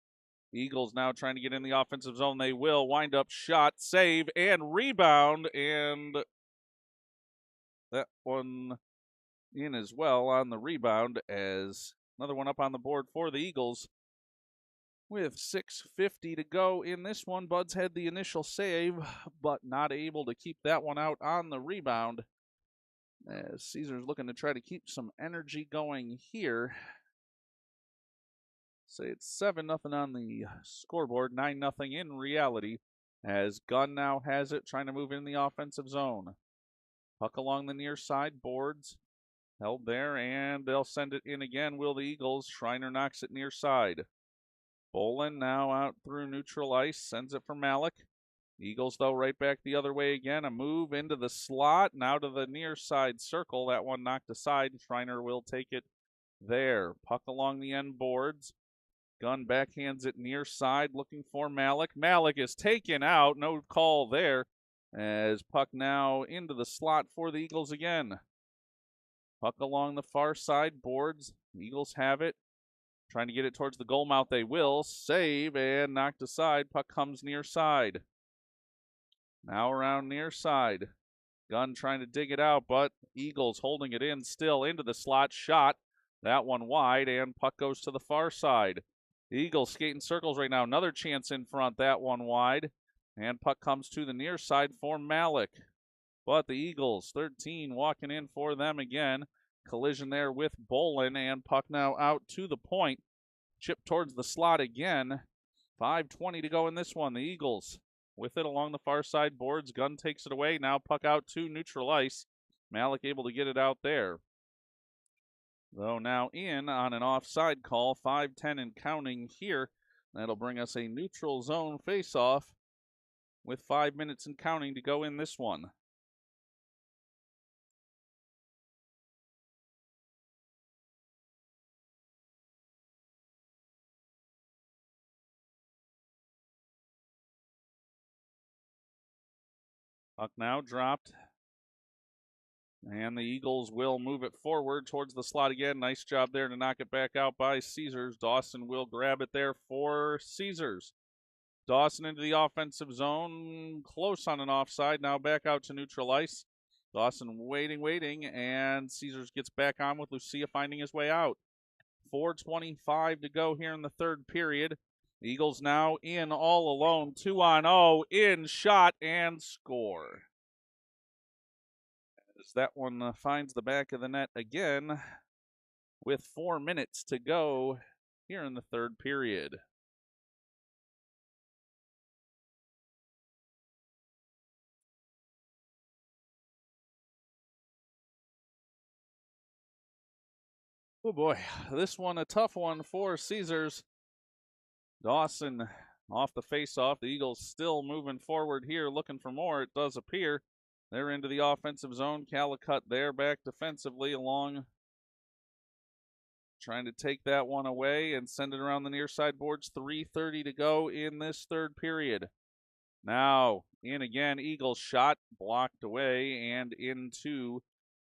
Eagles now trying to get in the offensive zone. They will. Wind up shot, save, and rebound, and that one in as well on the rebound as another one up on the board for the Eagles. With 6:50 to go in this one, Buds had the initial save, but not able to keep that one out on the rebound. As Caesar's looking to try to keep some energy going here. Say it's 7-0 on the scoreboard, 9-0 in reality, as Gunn now has it, trying to move in the offensive zone. Puck along the near side, boards held there, and they'll send it in again, will the Eagles. Schreiner knocks it near side. Bolin now out through neutral ice, sends it for Malik. Eagles, though, right back the other way again. A move into the slot, now to the near side circle. That one knocked aside. Schreiner will take it there. Puck along the end boards. Gunn backhands it near side, looking for Malik. Malik is taken out. No call there, as puck now into the slot for the Eagles again. Puck along the far side boards. Eagles have it. Trying to get it towards the goal mouth. They will. Save and knocked aside. Puck comes near side. Now around near side. Gunn trying to dig it out, but Eagles holding it in still into the slot. Shot. That one wide, and puck goes to the far side. The Eagles skating circles right now. Another chance in front. That one wide. And puck comes to the near side for Malik. But the Eagles, 13, walking in for them again. Collision there with Bolin, and puck now out to the point. Chip towards the slot again. 5:20 to go in this one. The Eagles with it along the far side boards. Gunn takes it away. Now puck out to neutral ice. Malik able to get it out there. Though now in on an offside call. 5:10 and counting here. That'll bring us a neutral zone face-off with 5 minutes and counting to go in this one. Puck now dropped. And the Eagles will move it forward towards the slot again. Nice job there to knock it back out by Caesars. Dawson will grab it there for Caesars. Dawson into the offensive zone. Close on an offside. Now back out to neutral ice. Dawson waiting, and Caesars gets back on with Lucia finding his way out. 4:25 to go here in the third period. The Eagles now in all alone. 2-on-0, in, shot, and score. As that one finds the back of the net again with 4 minutes to go here in the third period. Oh boy, this one a tough one for Caesars. Dawson off the face-off. The Eagles still moving forward here, looking for more. It does appear. They're into the offensive zone. Calicut there back defensively along. Trying to take that one away and send it around the near side boards. 3:30 to go in this third period. Now in again. Eagles shot blocked away and into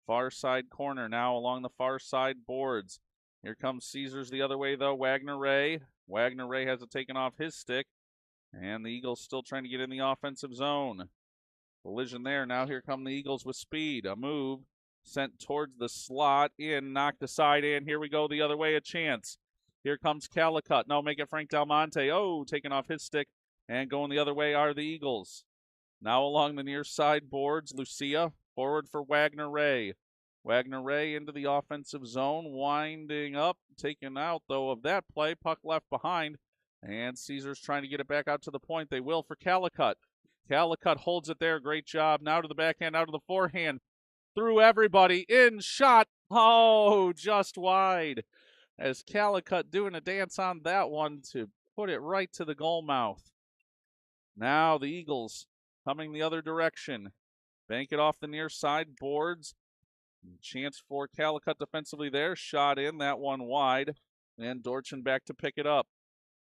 far side corner. Now along the far side boards. Here comes Caesars the other way, though. Wagner Ray has it taken off his stick. And the Eagles still trying to get in the offensive zone. Collision there. Now here come the Eagles with speed. A move sent towards the slot. In, knocked aside, and here we go the other way. A chance. Here comes Calicut. No, make it Frank Del Monte. Oh, taking off his stick. And going the other way are the Eagles. Now along the near side boards, Lucia forward for Wagner Ray. Wagner Ray into the offensive zone, winding up, taken out, though, of that play. Puck left behind, and Caesars trying to get it back out to the point. They will for Calicut. Calicut holds it there. Great job. Now to the backhand, out to the forehand. Through everybody. In shot. Oh, just wide. As Calicut doing a dance on that one to put it right to the goal mouth. Now the Eagles coming the other direction. Bank it off the near side boards. Chance for Calicut defensively there. Shot in, that one wide. And Dorchin back to pick it up.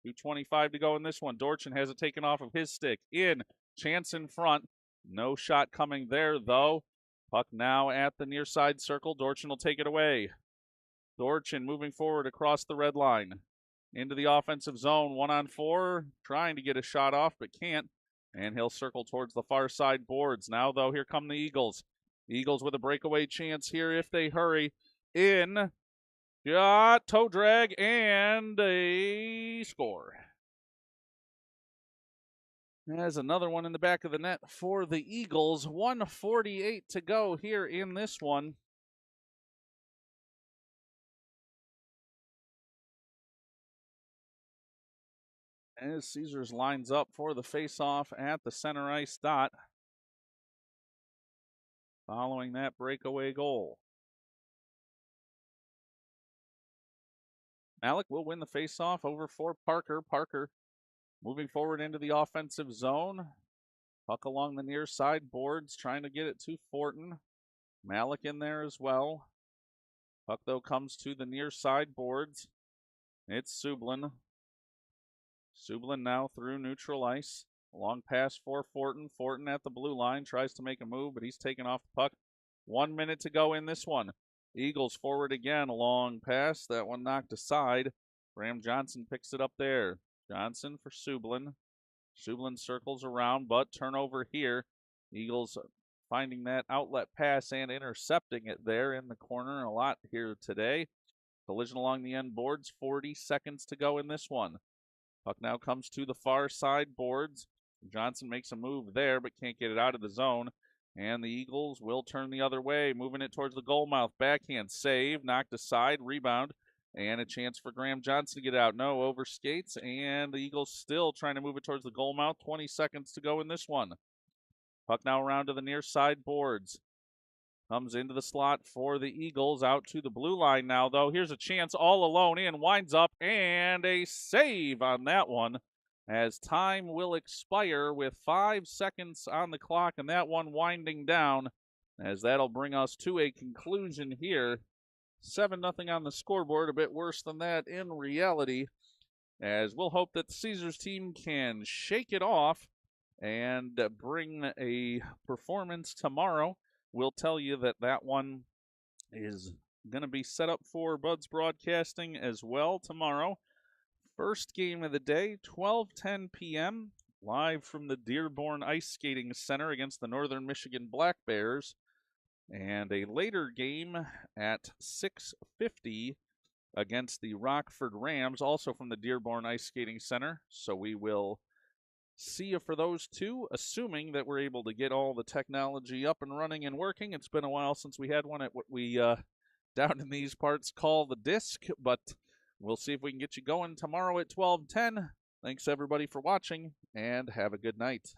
2:25 to go in this one. Dorchin has it taken off of his stick. In. Chance in front. No shot coming there, though. Puck now at the near side circle. Dorchin will take it away. Dorchin moving forward across the red line. Into the offensive zone. 1-on-4. Trying to get a shot off, but can't. And he'll circle towards the far side boards. Now, though, here come the Eagles. Eagles with a breakaway chance here if they hurry. In. Shot, toe drag, and a score. There's another one in the back of the net for the Eagles. 1:48 to go here in this one. As Caesars lines up for the face-off at the center ice dot. Following that breakaway goal. Malik will win the face-off over for Parker. Parker moving forward into the offensive zone. Puck along the near side boards, trying to get it to Fortin. Malik in there as well. Puck, though, comes to the near side boards. It's Sublin. Sublin now through neutral ice. Long pass for Fortin. Fortin at the blue line, tries to make a move, but he's taken off the puck. 1 minute to go in this one. Eagles forward again, a long pass. That one knocked aside. Graham Johnson picks it up there. Johnson for Sublin. Sublin circles around, but turnover here. Eagles finding that outlet pass and intercepting it there in the corner a lot here today. Collision along the end boards, 40 seconds to go in this one. Puck now comes to the far side boards. Johnson makes a move there, but can't get it out of the zone. And the Eagles will turn the other way, moving it towards the goal mouth. Backhand save, knocked aside, rebound, and a chance for Graham Johnson to get out. No, over skates, and the Eagles still trying to move it towards the goal mouth. 20 seconds to go in this one. Puck now around to the near side boards. Comes into the slot for the Eagles, out to the blue line now, though. Here's a chance all alone in, winds up, and a save on that one, as time will expire with 5 seconds on the clock, and that one winding down, as that'll bring us to a conclusion here. 7-0 on the scoreboard, a bit worse than that in reality, as we'll hope that the Caesars team can shake it off and bring a performance tomorrow. We'll tell you that that one is going to be set up for Buds Broadcasting as well tomorrow. First game of the day, 12:10 p.m., live from the Dearborn Ice Skating Center against the Northern Michigan Black Bears. And a later game at 6:50 against the Rockford Rams, also from the Dearborn Ice Skating Center. So we will see you for those two, assuming that we're able to get all the technology up and running and working. It's been a while since we had one at what we down in these parts call the disc, but we'll see if we can get you going tomorrow at 12:10. Thanks everybody for watching, and have a good night.